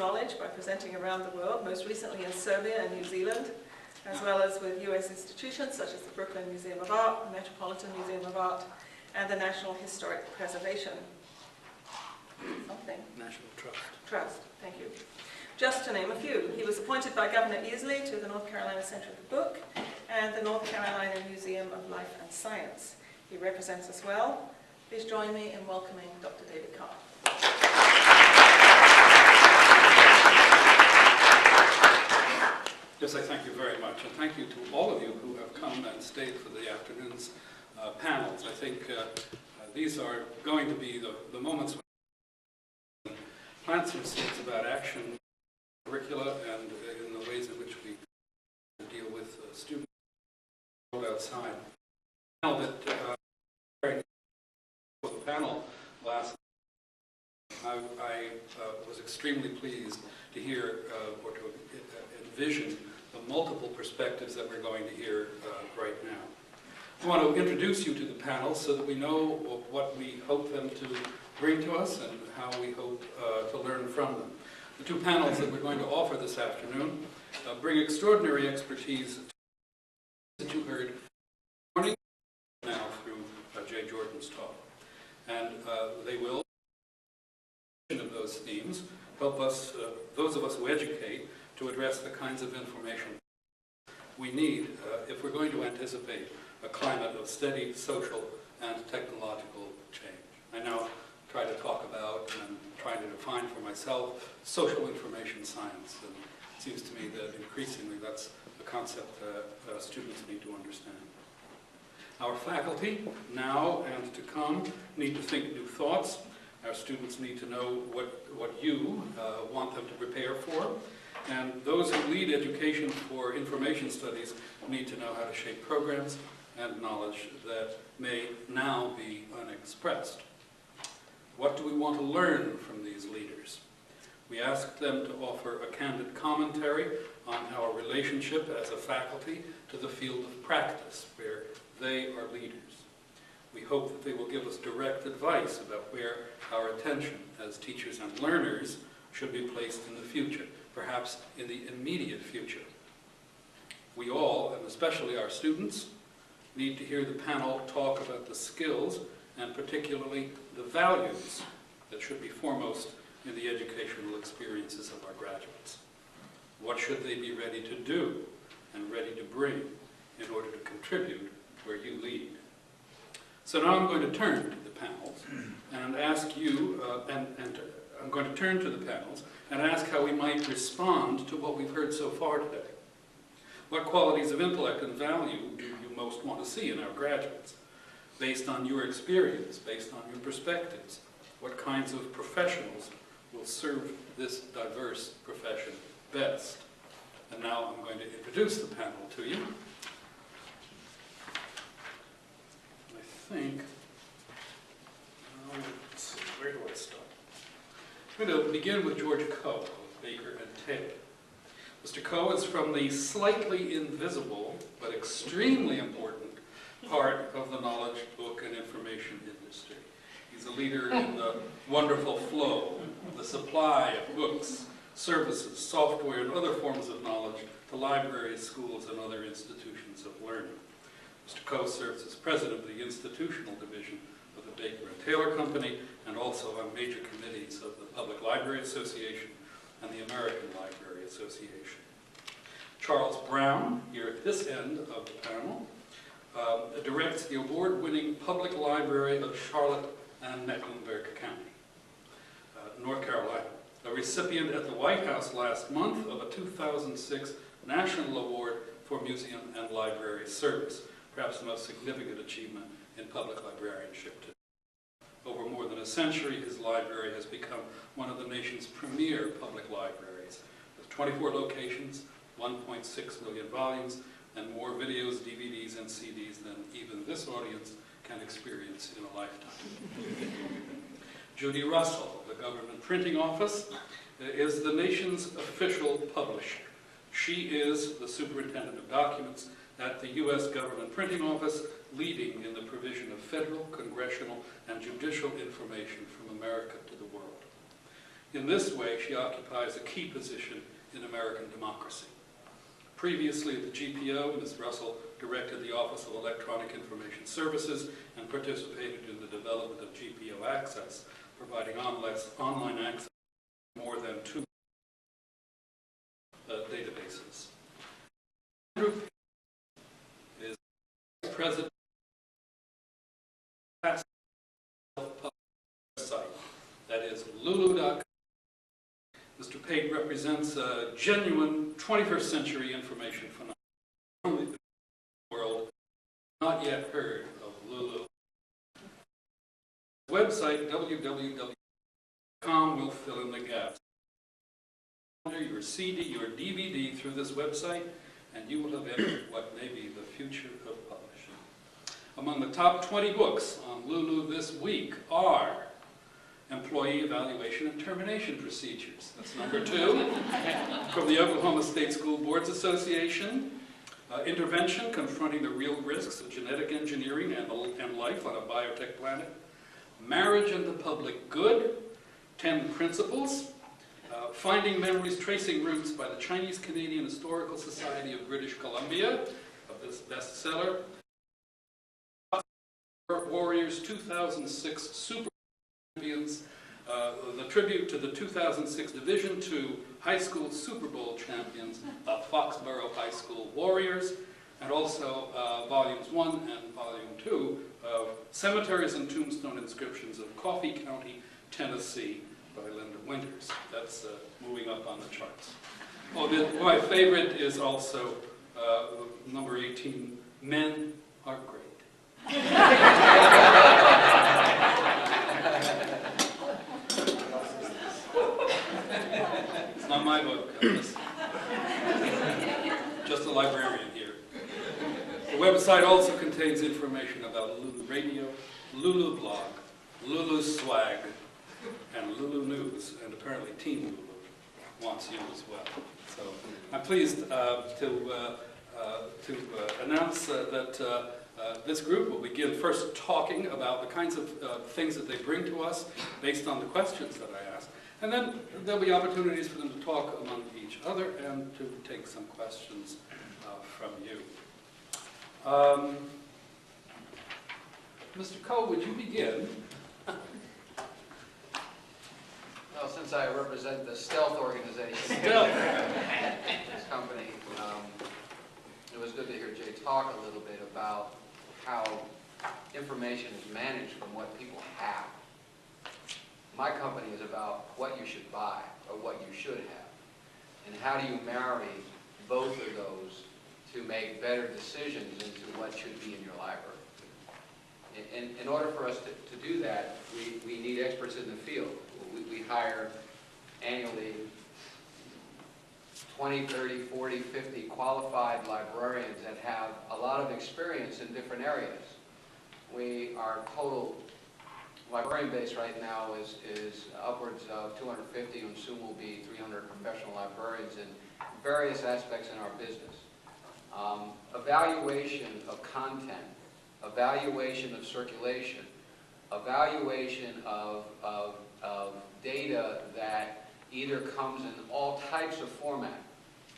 knowledge by presenting around the world, most recently in Serbia and New Zealand, as well as with US institutions such as the Brooklyn Museum of Art, the Metropolitan Museum of Art, and the National Historic Preservation National Trust, thank you. Just to name a few. He was appointed by Governor Easley to the North Carolina Center of the Book and the North Carolina Museum of Life and Science. He represents us well. Please join me in welcoming Dr. David Carr. Yes, I thank you very much, and thank you to all of you who have come and stayed for the afternoon's panels. I think these are going to be the moments when plant some seeds about action, curricula, and in the ways in which we deal with students outside. Now that the panel last night, I was extremely pleased to hear or to envision the multiple perspectives that we're going to hear right now. I want to introduce you to the panel so that we know what we hope them to bring to us and how we hope to learn from them. The two panels that we're going to offer this afternoon bring extraordinary expertise that you heard this morning now through Jay Jordan's talk. And they will, of those themes, help us, those of us who educate, to address the kinds of information we need if we're going to anticipate a climate of steady social and technological change. I now try to talk about and try to define for myself social information science, and it seems to me that increasingly that's a concept that students need to understand. Our faculty, now and to come, need to think new thoughts. Our students need to know what you want them to prepare for. And those who lead education for information studies need to know how to shape programs and knowledge that may now be unexpressed. What do we want to learn from these leaders? We asked them to offer a candid commentary on our relationship as a faculty to the field of practice, where they are leaders. We hope that they will give us direct advice about where our attention as teachers and learners should be placed in the future, perhaps in the immediate future. We all, and especially our students, need to hear the panel talk about the skills and particularly the values that should be foremost in the educational experiences of our graduates. What should they be ready to do and ready to bring in order to contribute where you lead? So now I'm going to turn to the panels and ask you, I'm going to turn to the panels and ask how we might respond to what we've heard so far today. What qualities of intellect and value do you most want to see in our graduates? Based on your experience, based on your perspectives, what kinds of professionals will serve this diverse profession best? And now I'm going to introduce the panel to you. I think, let's see, where do I start? I'm going to begin with George Coe of Baker and Taylor. Mr. Coe is from the slightly invisible but extremely important part of the knowledge, book, and information industry. He's a leader in the wonderful flow, the supply of books, services, software, and other forms of knowledge to libraries, schools, and other institutions of learning. Mr. Coe serves as president of the institutional division of the Baker and Taylor Company, and also on major committees of the Public Library Association and the American Library Association. Charles Brown, here at this end of the panel, directs the award-winning Public Library of Charlotte and Mecklenburg County, North Carolina, a recipient at the White House last month of a 2006 National Award for Museum and Library Service, perhaps the most significant achievement in public librarianship today. Over more than a century, his library has become one of the nation's premier public libraries, with 24 locations, 1.6 million volumes, and more videos, DVDs, and CDs than even this audience can experience in a lifetime. Judy Russell, of the Government Printing Office, is the nation's official publisher. She is the superintendent of documents at the U.S. Government Printing Office, leading in the provision of federal, congressional, and judicial information from America to the world. In this way, she occupies a key position in American democracy. Previously at the GPO, Ms. Russell directed the Office of Electronic Information Services and participated in the development of GPO Access, providing online access to more than 2 databases. Andrew is President of the website, that is lulu.com. Mr. Pate represents a genuine 21st century information phenomenon. Only the world not yet heard of Lulu. The website www.com will fill in the gaps. Your CD, your DVD through this website, and you will have entered what may be the future of publishing. Among the top 20 books on Lulu this week are Employee Evaluation and Termination Procedures. That's number 2. From the Oklahoma State School Boards Association. Intervention, Confronting the Real Risks of Genetic Engineering and Life on a Biotech Planet. Marriage and the Public Good, 10 Principles. Finding Memories, Tracing Roots by the Chinese Canadian Historical Society of British Columbia, of this bestseller. Warriors 2006 Super Champions, the tribute to the 2006 Division II High School Super Bowl champions of Foxborough High School Warriors, and also Volumes 1 and Volume 2 of Cemeteries and Tombstone Inscriptions of Coffee County, Tennessee, by Linda Winters. That's moving up on the charts. Oh, my favorite is also number 18, Men Are Great. It's not my book, I'm just a librarian here. The website also contains information about Lulu Radio, Lulu Blog, Lulu Swag, and Lulu News, and apparently Team Lulu wants you as well. So I'm pleased to announce that this group will begin first talking about the kinds of things that they bring to us based on the questions that I ask. And then there'll be opportunities for them to talk among each other and to take some questions from you. Mr. Coe, would you begin? Well, since I represent the stealth organization, this company, it was good to hear Jay talk a little bit about how information is managed from what people have. My company is about what you should buy or what you should have. And how do you marry both of those to make better decisions into what should be in your library? In order for us to do that, we need experts in the field. We hire annually 20, 30, 40, 50 qualified librarians that have a lot of experience in different areas. Our total librarian base right now is upwards of 250, and soon will be 300 professional librarians in various aspects in our business. Evaluation of content, evaluation of circulation, evaluation of data that either comes in all types of format.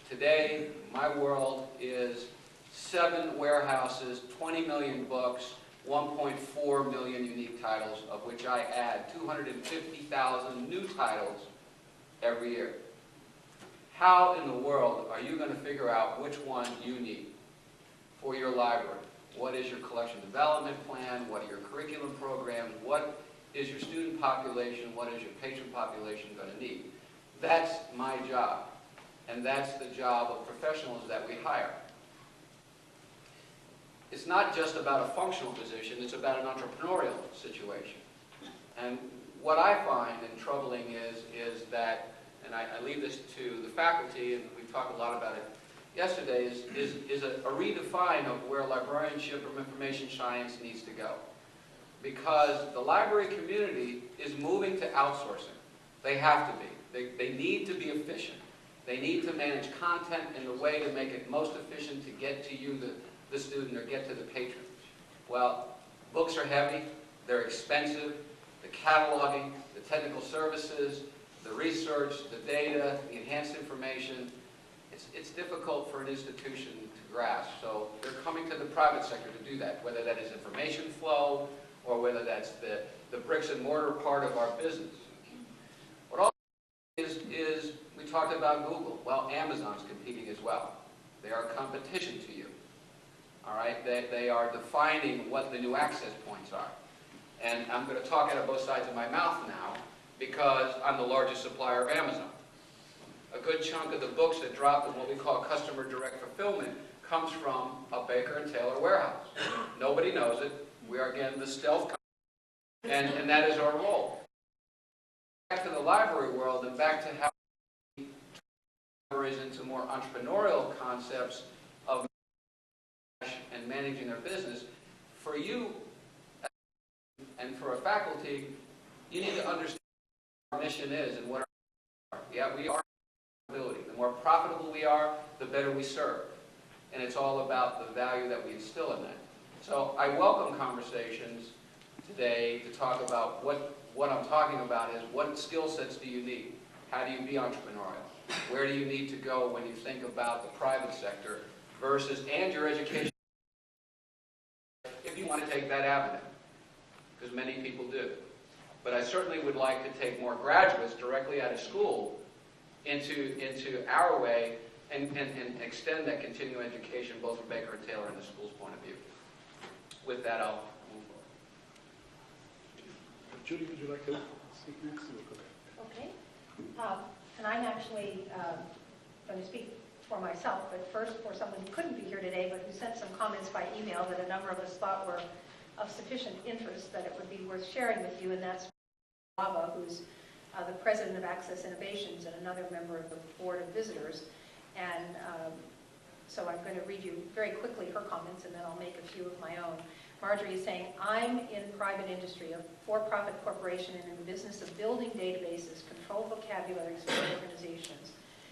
Today, my world is 7 warehouses, 20 million books, 1.4 million unique titles, of which I add 250,000 new titles every year. How in the world are you going to figure out which one you need for your library? What is your collection development plan? What are your curriculum programs? What is your student population? What is your patron population going to need? That's my job, and that's the job of professionals that we hire. It's not just about a functional position, it's about an entrepreneurial situation. And what I find troubling is that, and I leave this to the faculty, and we've talked a lot about it yesterday, is a redefine of where librarianship or information science needs to go. Because the library community is moving to outsourcing. They have to be. They need to be efficient. They need to manage content in a way to make it most efficient to get to you, the student, or get to the patron. Well, books are heavy, they're expensive, the cataloging, the technical services, the research, the data, the enhanced information, it's difficult for an institution to grasp. So they're coming to the private sector to do that, whether that is information flow or whether that's the bricks and mortar part of our business. What also is we talked about Google. Well, Amazon's competing as well. They are competition to you. All right? They are defining what the new access points are. And I'm going to talk out of both sides of my mouth now because I'm the largest supplier of Amazon. A good chunk of the books that drop in what we call customer direct fulfillment comes from a Baker and Taylor warehouse. Nobody knows it. We are, again, the stealth company, and that is our role. Back to the library world and back to how libraries into more entrepreneurial concepts of and managing their business. For you and for a faculty, you need to understand what our mission is and what our we are. The more profitable we are, the better we serve. And it's all about the value that we instill in that. So I welcome conversations today to talk about what I'm talking about is what skill sets do you need? How do you be entrepreneurial? Where do you need to go when you think about the private sector versus and your education if you want to take that avenue, because many people do. But I certainly would like to take more graduates directly out of school into our way and extend that continuing education both from Baker and Taylor and the school's point of view. With that, I'll move forward. Judy, would you like to speak next? Okay. And I'm actually going to speak for myself, but first for someone who couldn't be here today, but who sent some comments by email that a number of us thought were of sufficient interest that it would be worth sharing with you, and that's Lava, who's the president of Access Innovations and another member of the Board of Visitors. And so I'm going to read you very quickly her comments, and then I'll make a few of my own. Marjorie is saying, I'm in private industry, a for-profit corporation, and in the business of building databases, control vocabularies for organizations.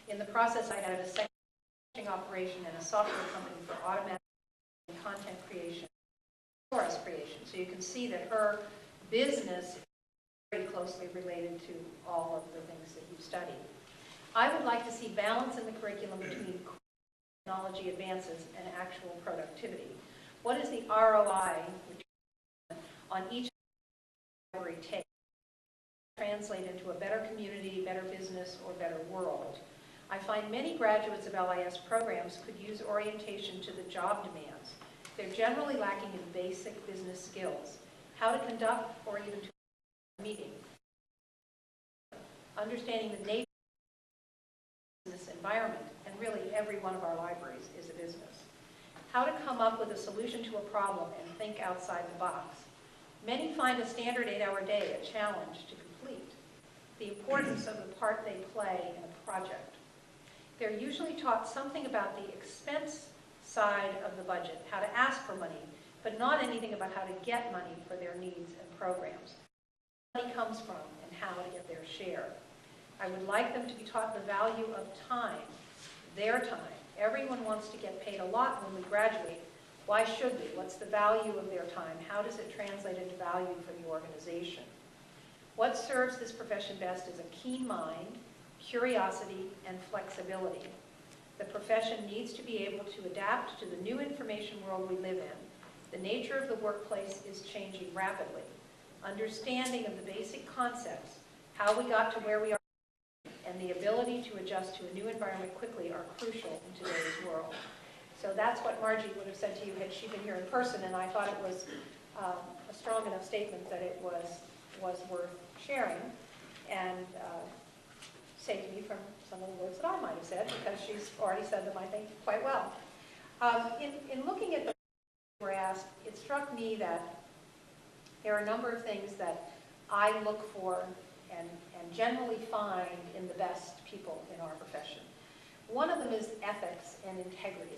In the process, I had a second operation and a software company for automatic content creation, chorus creation. So you can see that her business is very closely related to all of the things that you've studied. I would like to see balance in the curriculum between technology advances and actual productivity. What is the ROI on each library take? Translate into a better community, better business, or better world. I find many graduates of LIS programs could use orientation to the job demands. They're generally lacking in basic business skills, how to conduct or even to a meeting, understanding the nature of the business environment, and really every one of our libraries is a business. How to come up with a solution to a problem and think outside the box. Many find a standard 8-hour day a challenge to complete. The importance of the part they play in a project. They're usually taught something about the expense side of the budget, how to ask for money, but not anything about how to get money for their needs and programs. Where money comes from and how to get their share. I would like them to be taught the value of time, their time. Everyone wants to get paid a lot when we graduate. Why should we? What's the value of their time? How does it translate into value for the organization? What serves this profession best is a keen mind, curiosity, and flexibility. The profession needs to be able to adapt to the new information world we live in. The nature of the workplace is changing rapidly. Understanding of the basic concepts, how we got to where we are, and the ability to adjust to a new environment quickly are crucial in today's world. So that's what Margie would have said to you had she been here in person, and I thought it was a strong enough statement that it was worth sharing, and saved me from some of the words that I might have said, because she's already said them, I think, quite well. In looking at the we're asked, it struck me that there are a number of things that I look for and generally find in the best people in our profession. One of them is ethics and integrity.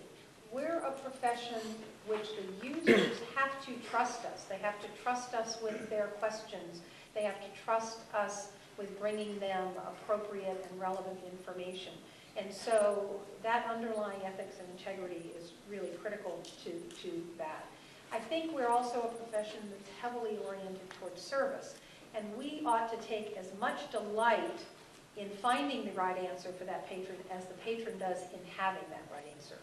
We're a profession which the users have to trust us. They have to trust us with their questions. They have to trust us with bringing them appropriate and relevant information. And so that underlying ethics and integrity is really critical to that. I think we're also a profession that's heavily oriented towards service. And we ought to take as much delight in finding the right answer for that patron as the patron does in having that right answer.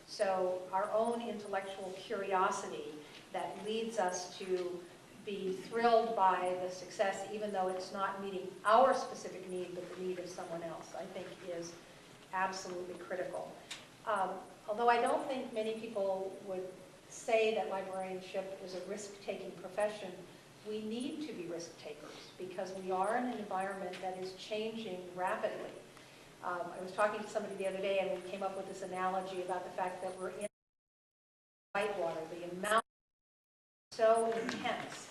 So our own intellectual curiosity that leads us to be thrilled by the success, even though it's not meeting our specific need, but the need of someone else, I think is absolutely critical. Although I don't think many people would say that librarianship is a risk-taking profession, we need to be risk takers because we are in an environment that is changing rapidly. I was talking to somebody the other day and we came up with this analogy about the fact that we're in whitewater. The amount is so intense.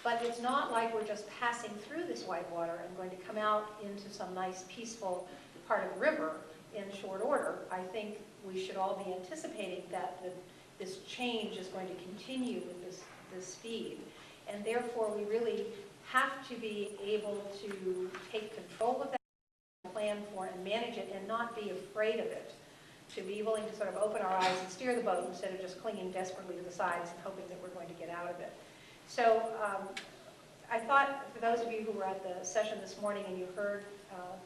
But it's not like we're just passing through this whitewater and going to come out into some nice peaceful part of the river in short order. I think we should all be anticipating that this change is going to continue with this speed. And therefore, we really have to be able to take control of that, plan for and manage it, and not be afraid of it. To be willing to sort of open our eyes and steer the boat instead of just clinging desperately to the sides and hoping that we're going to get out of it. So I thought, for those of you who were at the session this morning and you heard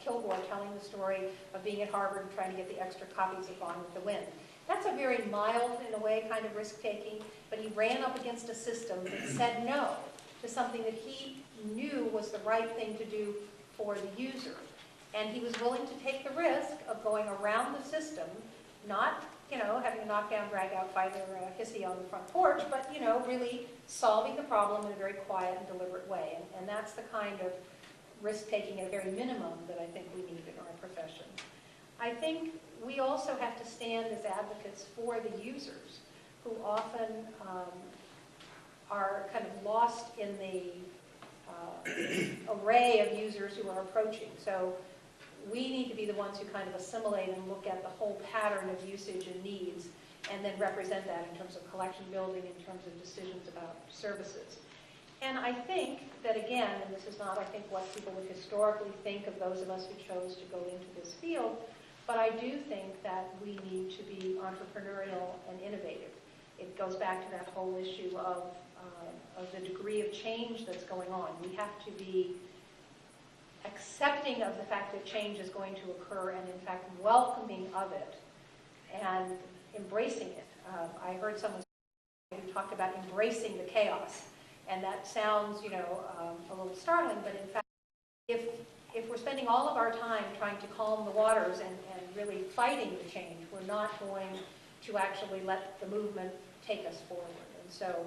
Kilgore telling the story of being at Harvard and trying to get the extra copies of Gone with the Wind. That's a very mild, in a way, kind of risk-taking, but he ran up against a system that said no to something that he knew was the right thing to do for the user. And he was willing to take the risk of going around the system, not, having a knockdown, drag-out fight or a hissy on the front porch, but, really solving the problem in a very quiet and deliberate way. And that's the kind of risk-taking at a very minimum that I think we need in our profession. I think we also have to stand as advocates for the users, who often are kind of lost in the array of users who are approaching. So we need to be the ones who kind of assimilate and look at the whole pattern of usage and needs, and then represent that in terms of collection building, in terms of decisions about services. And I think that, again, and this is not, I think, what people would historically think of those of us who chose to go into this field, but I do think that we need to be entrepreneurial and innovative. It goes back to that whole issue of the degree of change that's going on. We have to be accepting of the fact that change is going to occur and, in fact, welcoming of it and embracing it. I heard someone who talked about embracing the chaos, and that sounds, a little startling, but in fact, if we're spending all of our time trying to calm the waters and really fighting the change, we're not going to actually let the movement take us forward. And so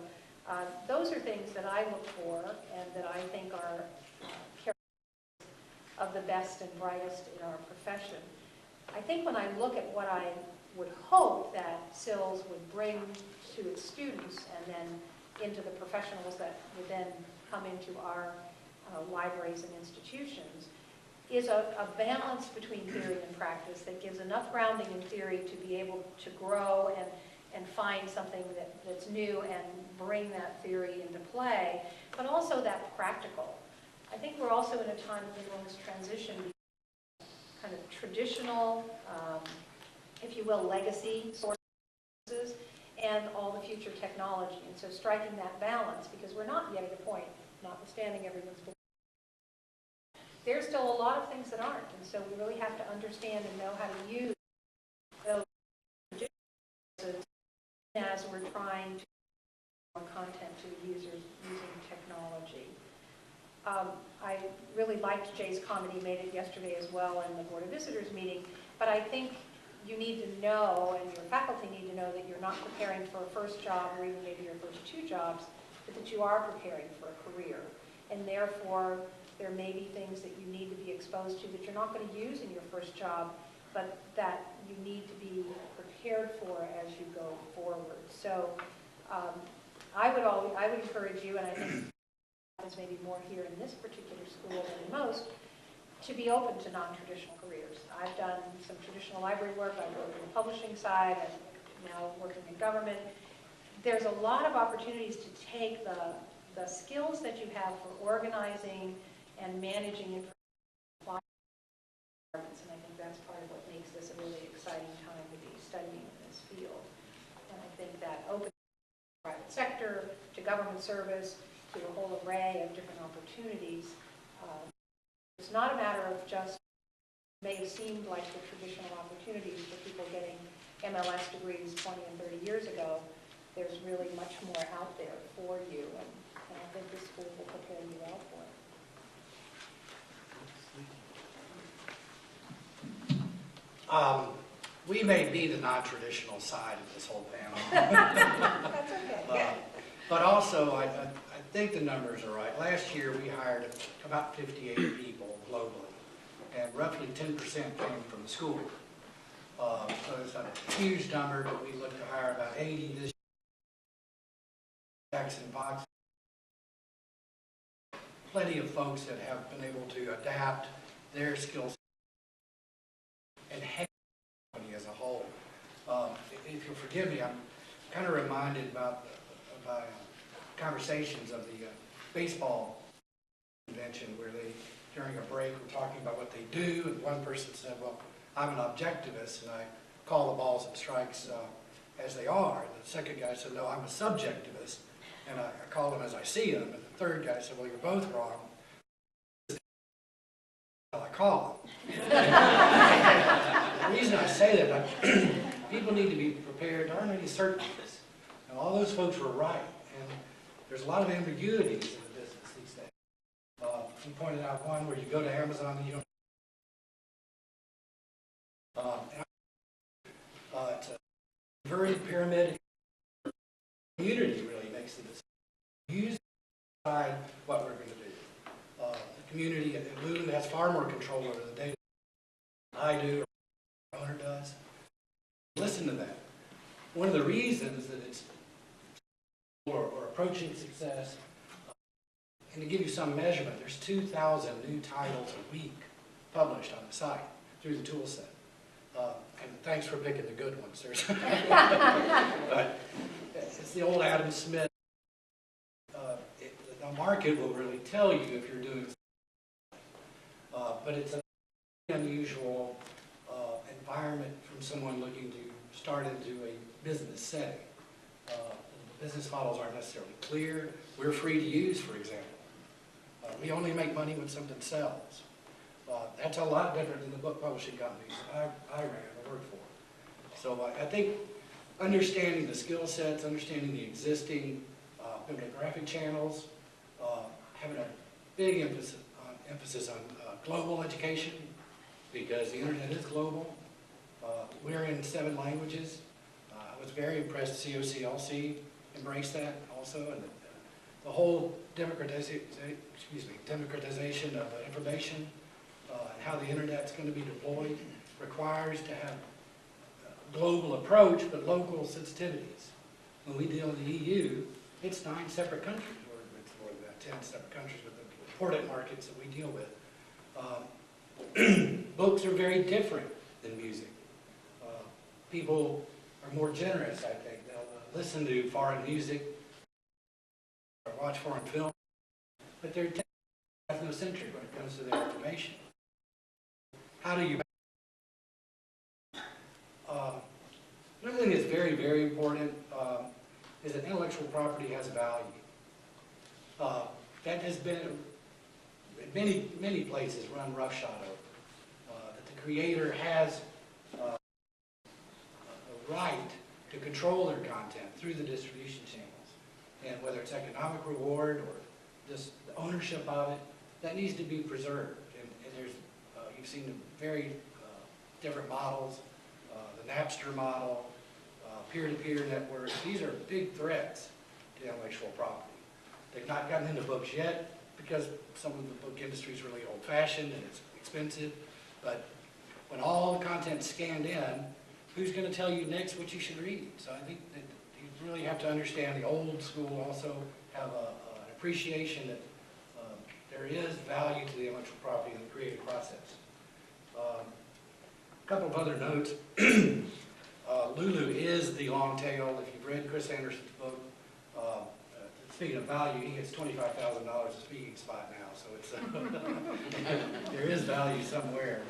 those are things that I look for and that I think are of the best and brightest in our profession. I think when I look at what I would hope that SILS would bring to its students and then into the professionals that would then come into our libraries and institutions, is a balance between theory and practice that gives enough grounding in theory to be able to grow and find something that's new and bring that theory into play, but also that practical. I think we're also in a time of enormous transition between kind of traditional, if you will, legacy sources and all the future technology. And so striking that balance, because we're not yet at a point, notwithstanding everyone's belief, there's still a lot of things that aren't. And so we really have to understand and know how to use those traditions as we're trying to more content to the users using technology. I really liked Jay's comment. He made it yesterday as well in the Board of Visitors meeting, but I think you need to know, and your faculty need to know, that you're not preparing for a first job or even maybe your first two jobs, but that you are preparing for a career. And therefore, there may be things that you need to be exposed to that you're not going to use in your first job, but that you need to be prepared for as you go forward. So I would encourage you, and I think is maybe more here in this particular school than in most, to be open to non-traditional careers. I've done some traditional library work. I've worked in the publishing side. I'm now working in government. There's a lot of opportunities to take the skills that you have for organizing and managing information, and I think that's part of what makes this a really exciting time to be studying in this field. And I think that open to the private sector, to government service, to a whole array of different opportunities. It's not a matter of just may have seemed like the traditional opportunities for people getting MLS degrees 20 and 30 years ago. There's really much more out there for you, and I think this school will prepare you well for it. We may be the non-traditional side of this whole panel. That's okay. But also, I think the numbers are right. Last year, we hired about 58 people globally, and roughly 10% came from the school. So it's a huge number, but we look to hire about 80 this year. Jackson Box. Plenty of folks that have been able to adapt their skills and help the company as a whole. If you'll forgive me, I'm kind of reminded by conversations of the baseball convention where they, during a break, were talking about what they do, and one person said, well, I'm an objectivist, and I call the balls and strikes as they are. And the second guy said, no, I'm a subjectivist, and I call them as I see them. And the third guy said, well, you're both wrong. I call them. The reason I say that, people need to be prepared. There aren't any certainties. And all those folks were right. And there's a lot of ambiguities in the business these days. You pointed out one where you go to Amazon and you don't. It's a inverted pyramid. Community really makes the decision. You decide what we're going to do. The community at Boone has far more control over the data than I do, or the owner does. Listen to that. One of the reasons that it's or approaching success, and to give you some measurement, there's 2,000 new titles a week published on the site through the tool set. And thanks for picking the good ones. But it's the old Adam Smith. The market will really tell you if you're doing something. But it's an unusual environment from someone looking to start into a business setting. The business models aren't necessarily clear. We're free to use, for example. We only make money when something sells. That's a lot different than the book publishing companies that I ran or worked for. So I think understanding the skill sets, understanding the existing bibliographic channels, having a big emphasis on global education, because the internet is global. We're in 7 languages. I was very impressed to see OCLC embrace that also, and the whole democratization of information and how the internet's going to be deployed requires to have a global approach, but local sensitivities. When we deal in the EU, it's 9 separate countries, or it's more than that, 10 separate countries with the important markets that we deal with. Books are very different than music. People are more generous, I think. They'll listen to foreign music or watch foreign film, but they're ethnocentric when it comes to their information. How do you... Another thing that's very, very important is that intellectual property has value. That has been, in many places, run roughshod over. That the creator has a right to control their content through the distribution channels. And whether it's economic reward or just the ownership of it, that needs to be preserved. And there's, you've seen the very different models, the Napster model, peer-to-peer networks. These are big threats to intellectual property. They've not gotten into books yet because some of the book industry is really old-fashioned and it's expensive. But when all the content's scanned in, who's going to tell you next what you should read? So I think that you really have to understand the old school also have an appreciation that there is value to the intellectual property in the creative process. A couple of other notes. Lulu is the long tail. If you've read Chris Anderson's book, speaking of value, he gets $25,000 a speaking spot now, so it's there is value somewhere.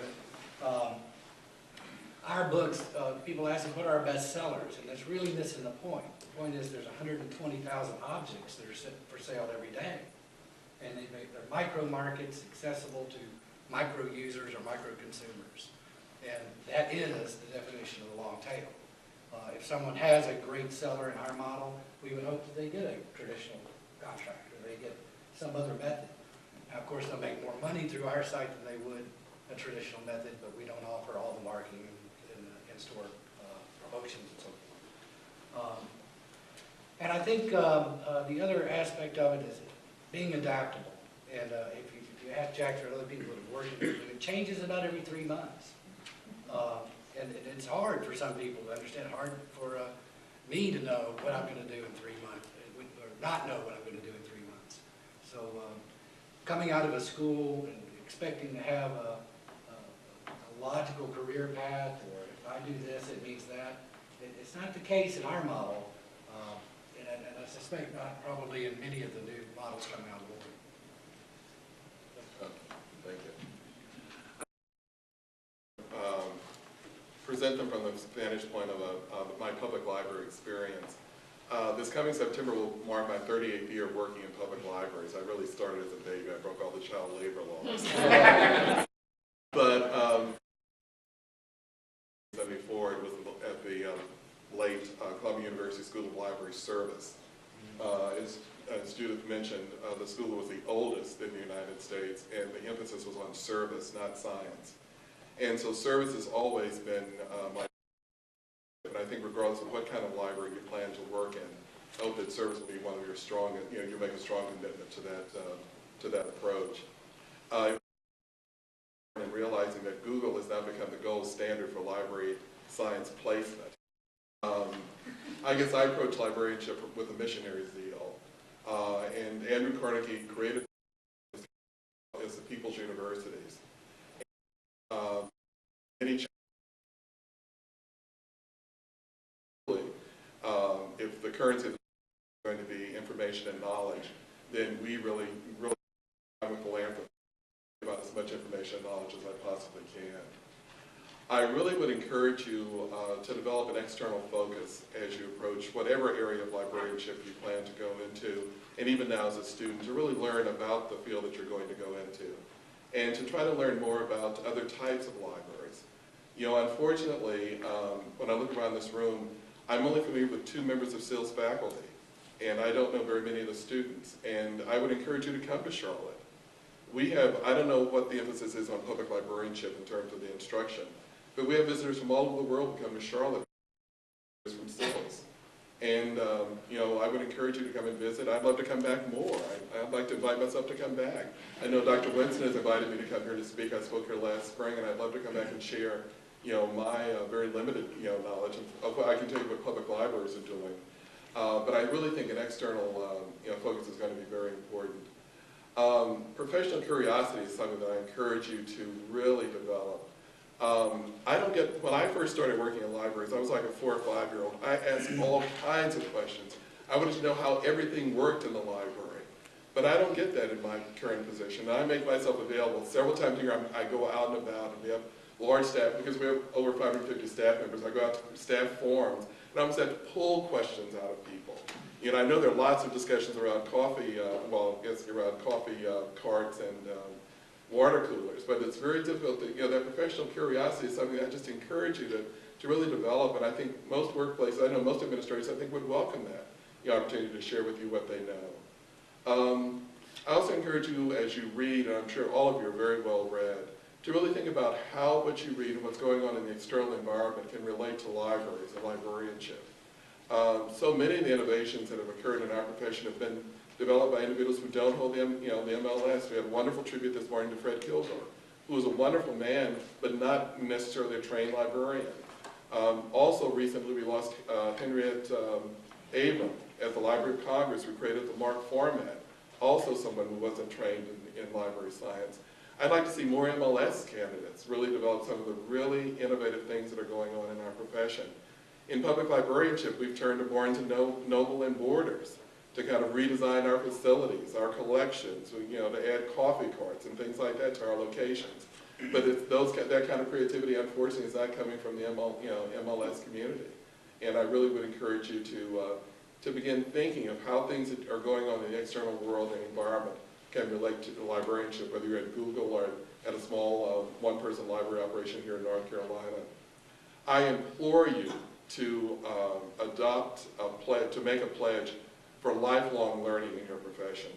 But our books, people ask us what are our best sellers, and that's really missing the point. The point is there's 120,000 objects that are set for sale every day, and they're micro markets accessible to micro users or micro consumers. And that is the definition of the long tail. If someone has a great seller in our model, we would hope that they get a traditional contract or they get some other method. Now, of course, they'll make more money through our site than they would a traditional method, but we don't offer all the marketing and in-store promotions and so forth. And I think the other aspect of it is being adaptable. And if you ask Jack or other people that have worked with it, it changes about every 3 months. And it's hard for some people to understand, hard for me to know what I'm going to do in 3 months, or not know what I'm going to do in 3 months. So coming out of a school and expecting to have a logical career path, or if I do this, it means that, it's not the case in our model, and I suspect not probably in many of the new models coming out of the board. Thank you. Present them from the vantage point of my public library experience. This coming September will mark my 38th year working in public libraries. I really started as a baby. I broke all the child labor laws. But 74, it was at the late Columbia University School of Library Service. As Judith mentioned, the school was the oldest in the United States, and the emphasis was on service, not science. And so service has always been my, and I think regardless of what kind of library you plan to work in, I hope that service will be one of your strong, you make a strong commitment to that approach. And realizing that Google has now become the gold standard for library science placement. I guess I approach librarianship with a missionary zeal. And Andrew Carnegie created as the People's Universities. If the currency is going to be information and knowledge, then we really I'm a philanthropist about as much information and knowledge as I possibly can. I really would encourage you to develop an external focus as you approach whatever area of librarianship you plan to go into, and even now as a student, to really learn about the field that you're going to go into, and to try to learn more about other types of libraries. You know, unfortunately, when I look around this room, I'm only familiar with 2 members of SILS faculty, and I don't know very many of the students, and I would encourage you to come to Charlotte. We have, I don't know what the emphasis is on public librarianship in terms of the instruction, but we have visitors from all over the world who come to Charlotte from SILS. And, you know, I would encourage you to come and visit. I'd love to come back more. I'd like to invite myself to come back. I know Dr. Winston has invited me to come here to speak. I spoke here last spring, and I'd love to come back and share, you know, my very limited, you know, knowledge of what I can tell you what public libraries are doing. But I really think an external, you know, focus is going to be very important. Professional curiosity is something that I encourage you to really develop. I don't get, when I first started working in libraries, I was like a 4 or 5-year-old. I asked all kinds of questions. I wanted to know how everything worked in the library. But I don't get that in my current position. I make myself available. Several times a year I go out and about, and we have large staff, because we have over 550 staff members. I go out to staff forums, and I almost have to pull questions out of people. You know, I know there are lots of discussions around coffee, well, I guess around coffee carts and water coolers, but it's very difficult to, you know, that professional curiosity is something that I just encourage you to really develop, and I think most workplaces, I know most administrators, I think would welcome that, the opportunity to share with you what they know. I also encourage you as you read, and I'm sure all of you are very well read, to really think about how what you read and what's going on in the external environment can relate to libraries and librarianship. So many of the innovations that have occurred in our profession have been developed by individuals who don't hold the MLS. We had a wonderful tribute this morning to Fred Kildor, who was a wonderful man, but not necessarily a trained librarian. Also recently we lost Henriette Abram at the Library of Congress, who created the MARC format, also someone who wasn't trained in library science. I'd like to see more MLS candidates really develop some of the really innovative things that are going on in our profession. In public librarianship, we've turned to Barnes & Noble and Borders to kind of redesign our facilities, our collections, you know, to add coffee carts and things like that to our locations. But it's that kind of creativity, unfortunately, is not coming from the MLS community. And I really would encourage you to begin thinking of how things are going on in the external world and environment can relate to the librarianship, whether you're at Google or at a small one-person library operation here in North Carolina. I implore you to make a pledge for lifelong learning in your profession.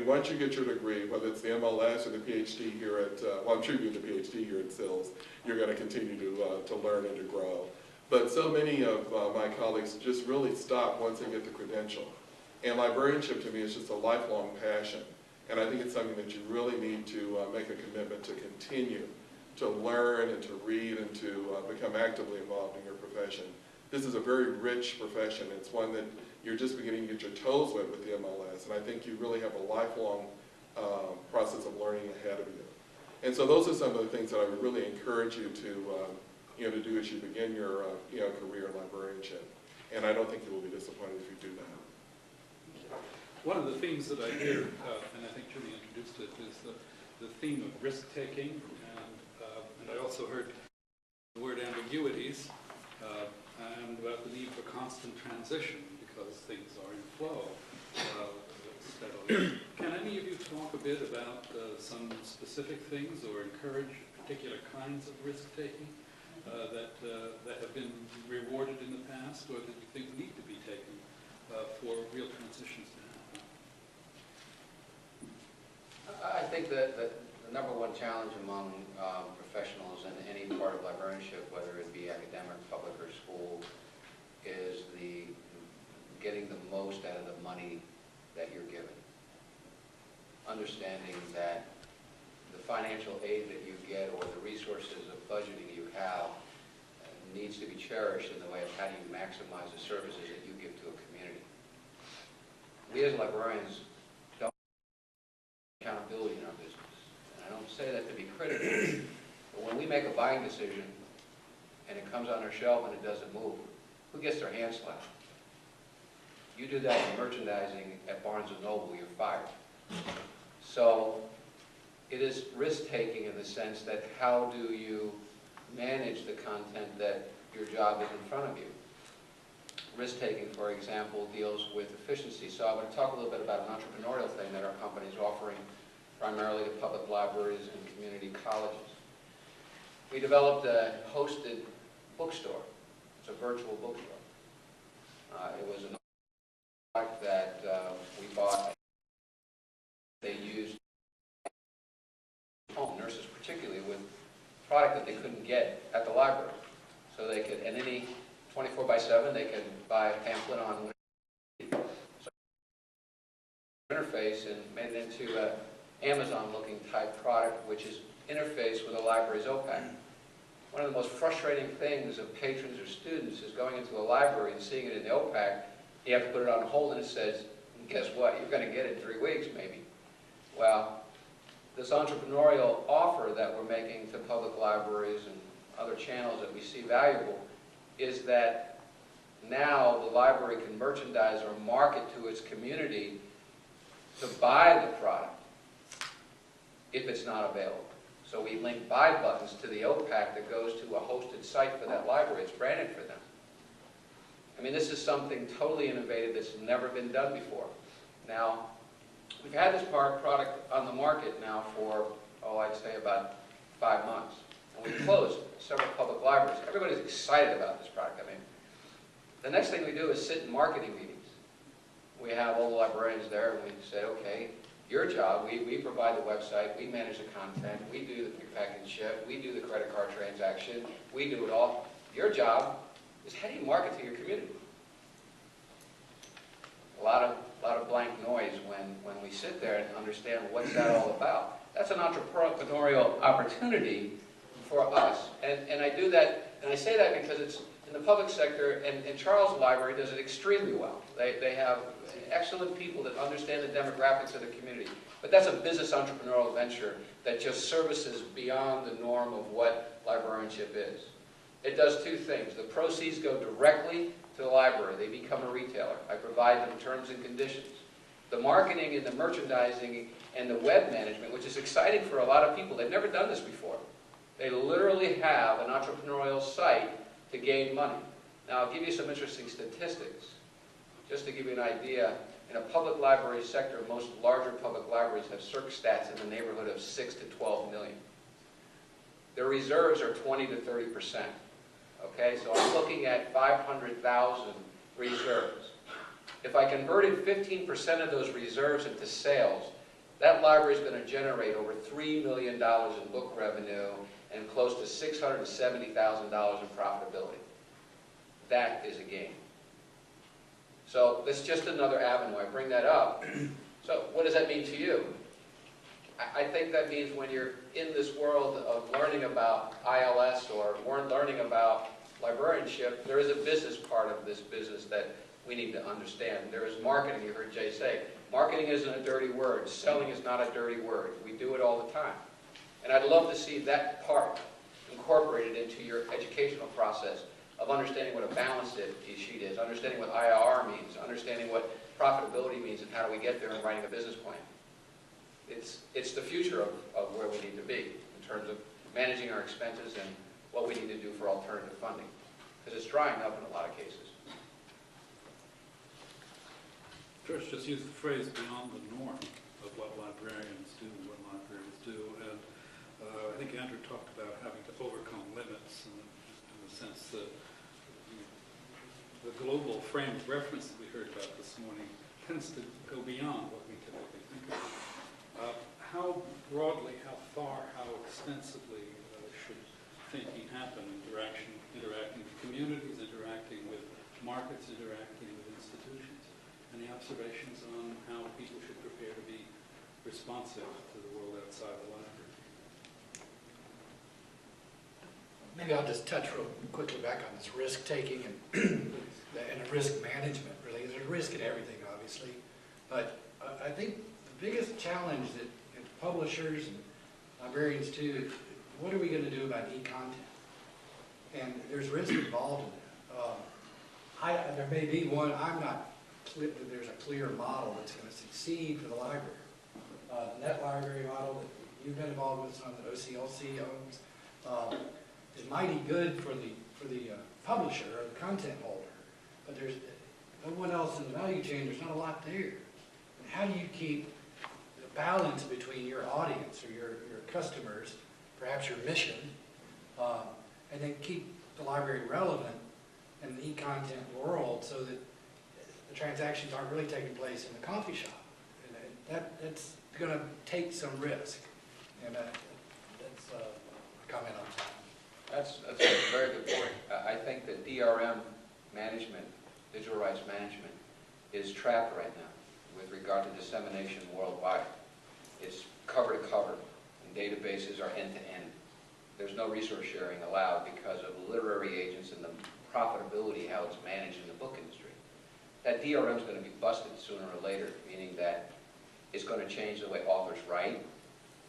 Once you get your degree, whether it's the MLS or the PhD here at, well, I'm sure you get the PhD here at SILS, you're going to continue to learn and to grow. But so many of my colleagues just really stop once they get the credential. And librarianship to me is just a lifelong passion. And I think it's something that you really need to make a commitment to continue to learn and to read and to become actively involved in your profession. This is a very rich profession. It's one that you're just beginning to get your toes wet with the MLS, and I think you really have a lifelong process of learning ahead of you. And so those are some of the things that I would really encourage you to do as you begin your career in librarianship. And I don't think you will be disappointed if you do that. One of the themes that I hear, and I think Julie introduced it, is the theme of risk-taking, and I also heard the word ambiguities, and about the need for constant transition because things are in flow steadily. Can any of you talk a bit about some specific things or encourage particular kinds of risk-taking that have been rewarded in the past or that you think need to be taken for real transitions to happen? I think that the number one challenge among professionals in any part of librarianship, whether it be academic, public, or school, is getting the most out of the money that you're given. Understanding that the financial aid that you get or the resources of budgeting you have needs to be cherished in the way of how do you maximize the services that you give to a community. We as librarians don't have accountability in our business. And I don't say that to be critical, but when we make a buying decision and it comes on our shelf and it doesn't move, who gets their hand slapped? You do that in merchandising at Barnes & Noble, you're fired. So it is risk-taking in the sense that how do you manage the content that your job is in front of you? Risk-taking, for example, deals with efficiency. So I want to talk a little bit about an entrepreneurial thing that our company is offering primarily to public libraries and community colleges. We developed a hosted bookstore. It's a virtual bookstore. It was an product that we bought. They used home nurses, particularly, with product that they couldn't get at the library. So they could, and any 24/7, they could buy a pamphlet on so interface and made it into an Amazon-looking type product, which is interfaced with a library's OPAC. One of the most frustrating things of patrons or students is going into a library and seeing it in the OPAC. You have to put it on hold, and it says, guess what? You're going to get it in 3 weeks, maybe. Well, this entrepreneurial offer that we're making to public libraries and other channels that we see valuable is that now the library can merchandise or market to its community to buy the product if it's not available. So we link buy buttons to the OPAC that goes to a hosted site for that library. It's branded for them. I mean, this is something totally innovative that's never been done before. Now, we've had this product on the market now for, I'd say about 5 months. And we've closed several public libraries. Everybody's excited about this product. I mean, the next thing we do is sit in marketing meetings. We have all the librarians there, and we say, okay, your job, we provide the website, we manage the content, we do the pick, pack, and ship, we do the credit card transaction, we do it all. Your job is how do you market to your community? A lot of blank noise when we sit there and understand what's that all about. That's an entrepreneurial opportunity for us. And I do that, and I say that because it's in the public sector, and Charles Library does it extremely well. They have excellent people that understand the demographics of the community. But that's a business entrepreneurial venture that just services beyond the norm of what librarianship is. It does 2 things. The proceeds go directly to the library. They become a retailer. I provide them terms and conditions. The marketing and the merchandising and the web management, which is exciting for a lot of people. They've never done this before. They literally have an entrepreneurial site to gain money. Now, I'll give you some interesting statistics. Just to give you an idea, In a public library sector, most larger public libraries have circ stats in the neighborhood of 6 to 12 million. Their reserves are 20 to 30%. Okay, so I'm looking at 500,000 reserves. If I converted 15% of those reserves into sales, that library is going to generate over $3 million in book revenue and close to $670,000 in profitability. That is a gain. So that's just another avenue. I bring that up. So what does that mean to you? I think that means when you're in this world of learning about ILS or learning about librarianship, there is a business part of this business that we need to understand. There is marketing. You heard Jay say, marketing isn't a dirty word. Selling is not a dirty word. We do it all the time. And I'd love to see that part incorporated into your educational process of understanding what a balance sheet is, understanding what IRR means, understanding what profitability means, and how do we get there in writing a business plan. It's the future of where we need to be in terms of managing our expenses and what we need to do for alternative funding, because it's drying up in a lot of cases. First, just use the phrase beyond the norm of what librarians do and what libraries do. And I think Andrew talked about having to overcome limits in the sense that the global frame of reference that we heard about this morning tends to go beyond what we typically think of. How broadly, how far, how extensively should thinking happen, interacting with communities, interacting with markets, interacting with institutions? Any observations on how people should prepare to be responsive to the world outside the library? Maybe I'll just touch real quickly back on this risk-taking and risk management, really. There's risk in everything, obviously. But I think the biggest challenge that publishers and librarians too, what are we going to do about e-content? And there's risk involved in that. There may be one, I'm not clear that there's a clear model that's going to succeed for the library. The net library model that you've been involved with, some that OCLC owns, is mighty good for the publisher or the content holder, but there's no one else in the value chain. There's not a lot there. And how do you keep the balance between your audience or your customers, perhaps your mission, and then keep the library relevant in the e-content world so that the transactions aren't really taking place in the coffee shop? And that's going to take some risk. And that's a comment on that. That's a very good point. I think that DRM management, digital rights management, is trapped right now with regard to dissemination worldwide. It's cover to cover, and databases are end to end. There's no resource sharing allowed because of literary agents and the profitability, how it's managed in the book industry. That DRM is going to be busted sooner or later, meaning that it's going to change the way authors write,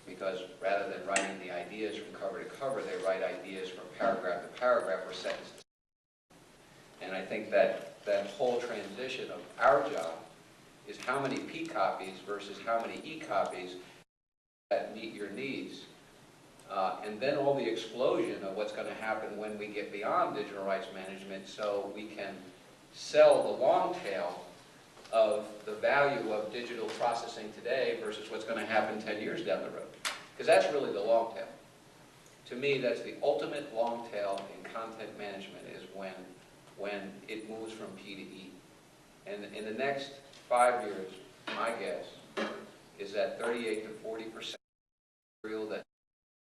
because rather than writing the ideas from cover to cover, they write ideas from paragraph to paragraph or sentence to sentence. And I think that that whole transition of our job is how many P copies versus how many E copies that meet your needs. And then all the explosion of what's going to happen when we get beyond digital rights management so we can sell the long tail of the value of digital processing today versus what's going to happen 10 years down the road. Because that's really the long tail. To me, that's the ultimate long tail in content management is when it moves from P to E. And in the next 5 years, my guess is that 38 to 40% material that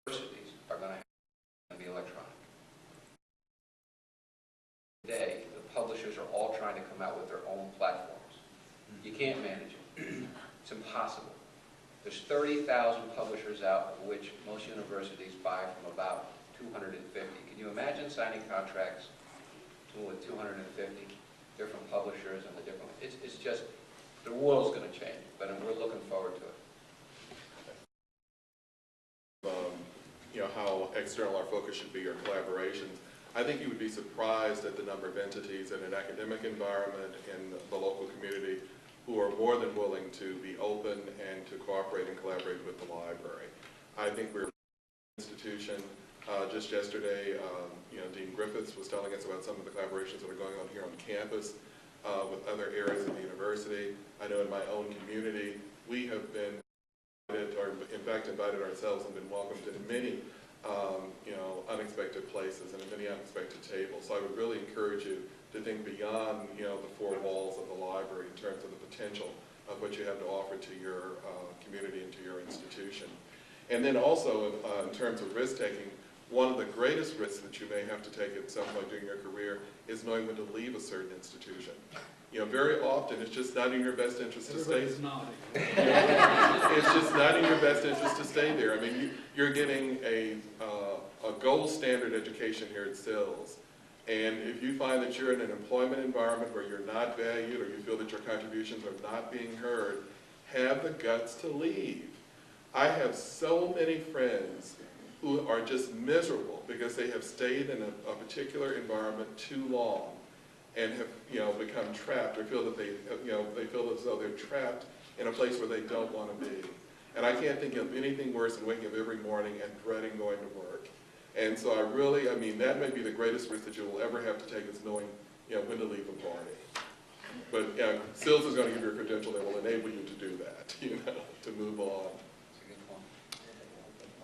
universities are going to have to be electronic. Today, the publishers are all trying to come out with their own platforms. You can't manage it. It's impossible. There's 30,000 publishers out, of which most universities buy from about 250. Can you imagine signing contracts with 250 different publishers and the different? It's just, the world's going to change, but we're looking forward to it. How external our focus should be or collaborations. I think you would be surprised at the number of entities in an academic environment, in the local community, who are more than willing to be open and to cooperate and collaborate with the library. I think we're an institution. Just yesterday, Dean Griffiths was telling us about some of the collaborations that are going on here on campus. with other areas of the university. I know in my own community, we have been invited, or in fact invited ourselves and been welcomed in many unexpected places and at many unexpected tables. So I would really encourage you to think beyond, the four walls of the library in terms of the potential of what you have to offer to your community and to your institution. And then also, in terms of risk-taking, one of the greatest risks that you may have to take at some point during your career is knowing when to leave a certain institution. Very often it's just not in your best interest to stay. Everybody's nodding. It's just not in your best interest to stay there. I mean, you're getting a gold standard education here at SILS. And if you find that you're in an employment environment where you're not valued or you feel that your contributions are not being heard, have the guts to leave. I have so many friends who are just miserable because they have stayed in a particular environment too long and have become trapped, or feel that they feel as though they're trapped in a place where they don't want to be. And I can't think of anything worse than waking up every morning and dreading going to work. And so that may be the greatest risk that you will ever have to take, is knowing when to leave a party. But SILS is going to give you a credential that will enable you to do that, to move on.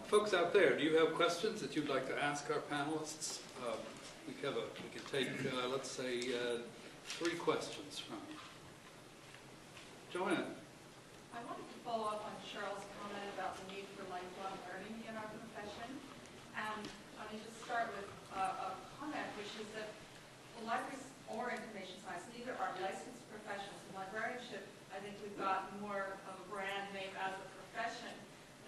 Folks out there, do you have questions that you'd like to ask our panelists? We can take, let's say, 3 questions from you. Joanne. I wanted to follow up on Cheryl's comment about the need for lifelong learning in our profession. And let me just start with a comment, which is that the libraries or information science neither are licensed professions. In librarianship, I think we've got more of a brand name as a profession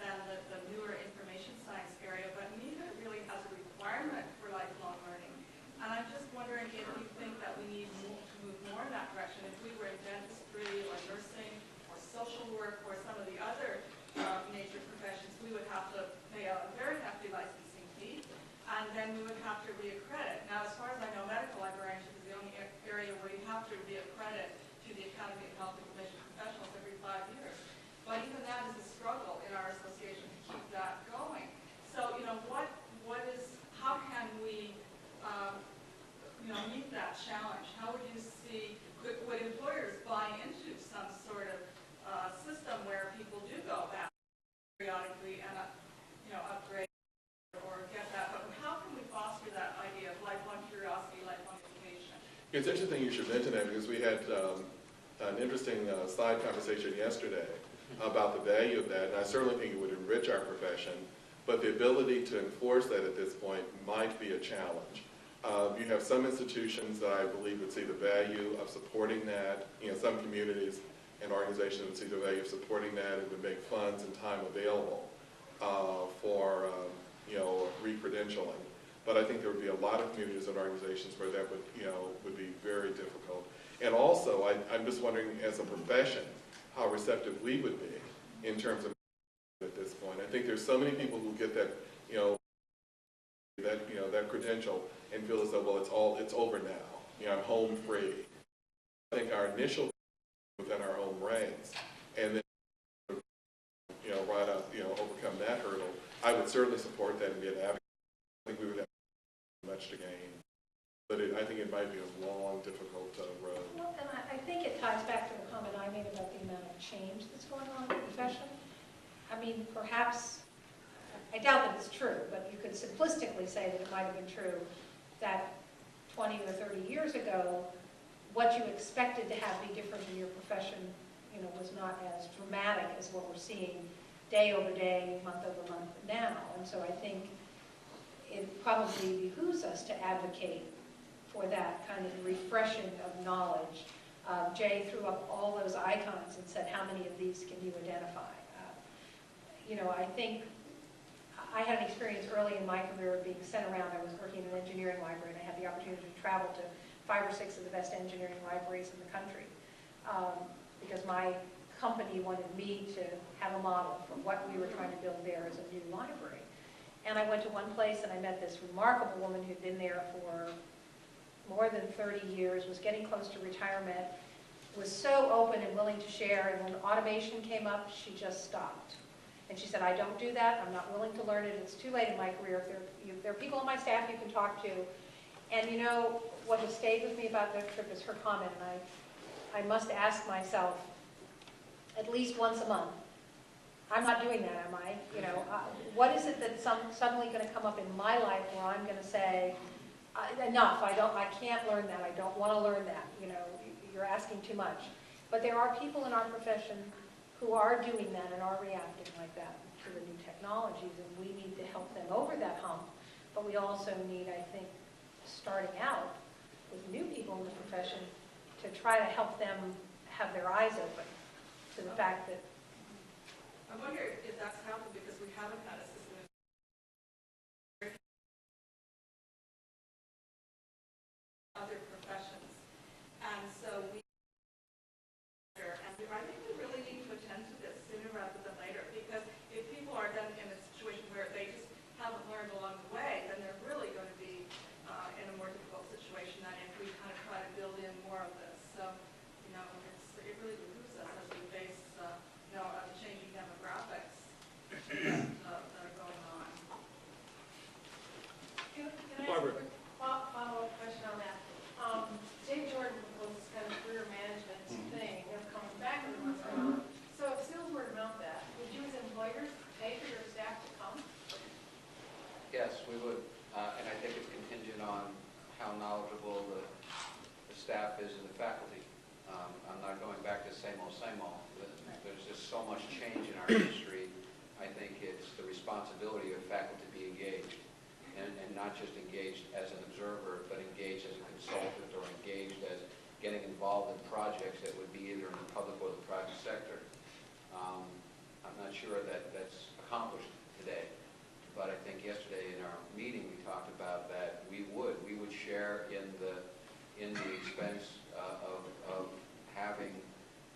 than the newer information science area, but neither really has a requirement for lifelong learning. And I'm just wondering if you think that we need to move more in that direction. If we were in dentistry or nursing or social work or some of the other major professions, we would have to pay a very hefty licensing fee, and then we would have to reaccredit. Now, as far as I know, medical librarianship is the only area where you have to reaccredit to the Academy of Health Information Professionals every 5 years. But even that is a struggle in our association to keep that going. So, how can we meet that challenge? How would you see, would employers buy into some sort of system where people do go back periodically and upgrade or get that? But how can we foster that idea of lifelong curiosity, lifelong education? It's interesting you should mention that, because we had an interesting side conversation yesterday about the value of that, and I certainly think it would enrich our profession, but the ability to enforce that at this point might be a challenge. You have some institutions that I believe would see the value of supporting that. Some communities and organizations would see the value of supporting that and would make funds and time available for re-credentialing. But I think there would be a lot of communities and organizations where that would be very difficult. And also, I'm just wondering, as a profession, how receptive we would be in terms of at this point. I think there's so many people who get that that credential and feel as though, well, it's over now. I'm home free. I think our initial within our own ranks, and then overcome that hurdle. I would certainly support that and be an advocate. I think we would have much to gain, but I think it might be a long, difficult road. Well, and I think it ties back to the comment I made about the amount of change that's going on in the profession. I mean, perhaps, I doubt that it's true, but you could simplistically say that it might have been true that 20 or 30 years ago, what you expected to have be different in your profession, was not as dramatic as what we're seeing day over day, month over month now. And so I think it probably behooves us to advocate for that kind of refreshing of knowledge. Jay threw up all those icons and said, how many of these can you identify? I think I had an experience early in my career of being sent around. I was working in an engineering library, and I had the opportunity to travel to 5 or 6 of the best engineering libraries in the country, because my company wanted me to have a model for what we were trying to build there as a new library. And I went to one place and I met this remarkable woman who'd been there for more than 30 years, was getting close to retirement, was so open and willing to share, and when automation came up, she just stopped. And she said, I don't do that, I'm not willing to learn it, it's too late in my career. If there are people on my staff you can talk to. And you know, what has stayed with me about that trip is her comment, and I must ask myself at least once a month, I'm not doing that, am I? You know, what is it that's suddenly going to come up in my life where I'm going to say, enough, I can't learn that, I don't want to learn that, you know, you're asking too much. But there are people in our profession who are doing that and are reacting like that to the new technologies, and we need to help them over that hump. But we also need, I think, starting out with new people in the profession to try to help them have their eyes open to the fact that I wonder if that's happened because we haven't had a system of other professions. And so I think we really need to attend to this sooner rather than later, because if people are then in a situation where they just haven't learned along the way, then they're really going to be in a more difficult situation than if we kind of try to build in more of this. So, you know, it really behooves us as we face, you know, the changing demographics that are going on. Can I ask a quick follow-up question on that? Dave Jordan was kind of career management thing, you know, coming back every once in a while. So if SILS were to mount that, would you as employers pay for your staff to come? Yes, we would. And I think it's contingent on how knowledgeable the staff is and the faculty. I'm not going back to same old, same old. There's just so much change in our industry. I think it's the responsibility of faculty to be engaged, and not just engaged as an observer, but engaged as a consultant or engaged as getting involved in projects that would be either in the public or the private sector. I'm not sure that that's accomplished today, but I think yesterday in our meeting we talked about that we would share in the expense of having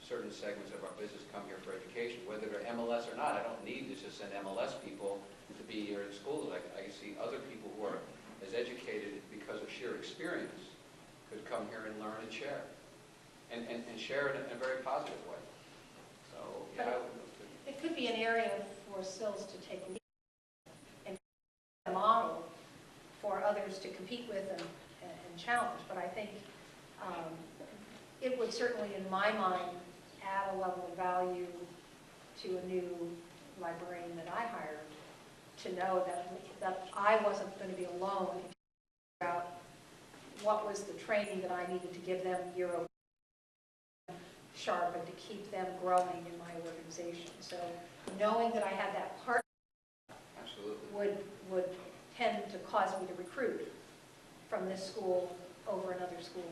certain segments of our business come here for education, whether they're MLS or not. I don't need to just send MLS people to be here in schools. I see other people who are as educated because of sheer experience could come here and learn and share, and share it in a very positive way. So, yeah, I would look to. it could be an area for SILS to take lead and a model for others to compete with and challenge. But I think it would certainly, in my mind, add a level of value to a new librarian that I hired to know that I wasn't going to be alone in figuring out what was the training that I needed to give them year over year sharp and to keep them growing in my organization. So knowing that I had that partner would tend to cause me to recruit from this school over another school.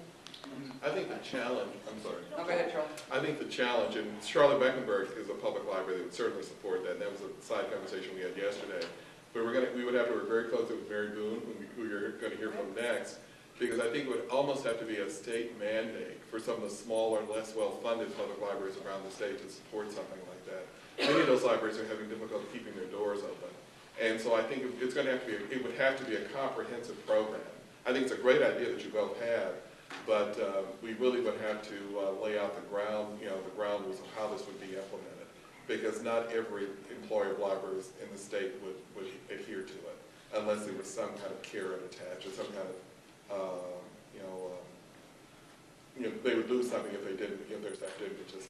I think the challenge, I'm sorry. No, go ahead, Charles. I think the challenge, and Charlotte-Mecklenburg is a public library that would certainly support that, and that was a side conversation we had yesterday. But we would have to work very closely with Mary Boone, who you're going to hear from next, because I think it would almost have to be a state mandate for some of the smaller, less well-funded public libraries around the state to support something like that. Many of those libraries are having difficulty keeping their doors open. And so I think it's going to have to be, it would have to be a comprehensive program. I think it's a great idea that you both have, but we really would have to lay out the ground, the ground rules of how this would be implemented, because not every employer of libraries in the state would adhere to it, unless there was some kind of carrot attached or some kind of, they would lose something if they didn't, if their staff didn't participate.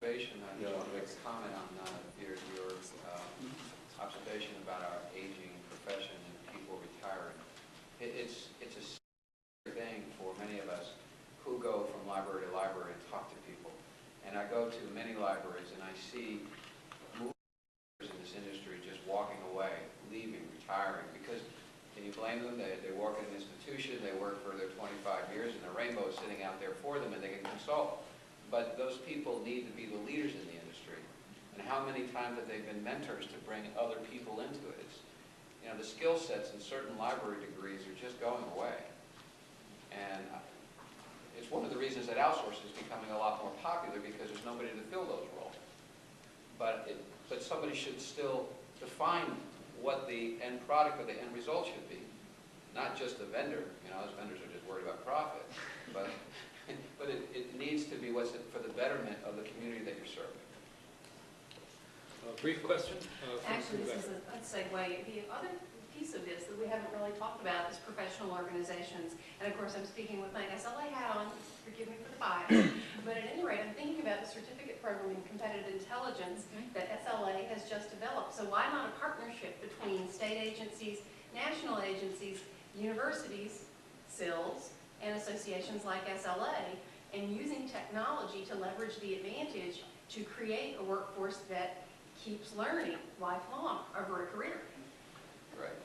I just want to make a comment on your observation about our aging profession and people retiring. It's a serious thing for many of us who go from library to library and talk to people. And I go to many libraries and I see movers in this industry just walking away, leaving, retiring, because can you blame them? They work at an institution, they work for their 25 years, and the rainbow is sitting out there for them and they can consult. But those people need to be the leaders in the industry. And how many times have they been mentors to bring other people into it? It's, the skill sets in certain library degrees are just going away. And it's one of the reasons that outsourcing is becoming a lot more popular, because there's nobody to fill those roles. But somebody should still define what the end product or the end result should be. Not just the vendor. Those vendors are just worried about profit. But it needs to be what's for the betterment of the community that you're serving. A brief question? Actually, this is a segue. The other piece of this that we haven't really talked about is professional organizations. And of course, I'm speaking with my SLA hat on, forgive me for the bias. But at any rate, I'm thinking about the certificate program in competitive intelligence that SLA has just developed. So why not a partnership between state agencies, national agencies, universities, SILS, and associations like SLA, and using technology to leverage the advantage to create a workforce that keeps learning lifelong over a career. Right.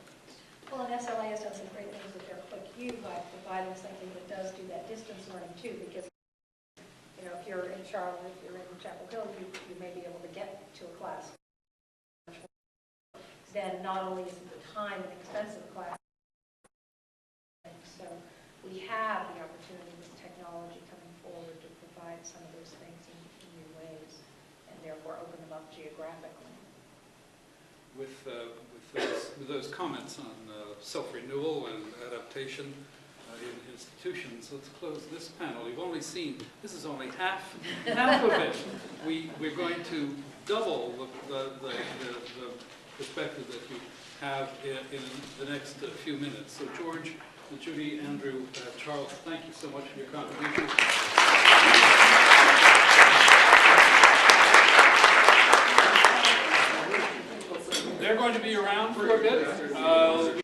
Well, and SLA has done some great things with their Click U by providing something that does do that distance learning too, because you know, if you're in Charlotte, if you're in Chapel Hill, you may be able to get to a class. Then not only is it the time and expense of the class, so we have the opportunity with technology coming forward to provide some of those things in new ways, and therefore open them up geographically. With those comments on self-renewal and adaptation in institutions, let's close this panel. You've only seen, this is only half of it. We're going to double the perspective that you have in the next few minutes. So George, Judy, Andrew, Charles, thank you so much for your contribution. They're going to be around for a bit.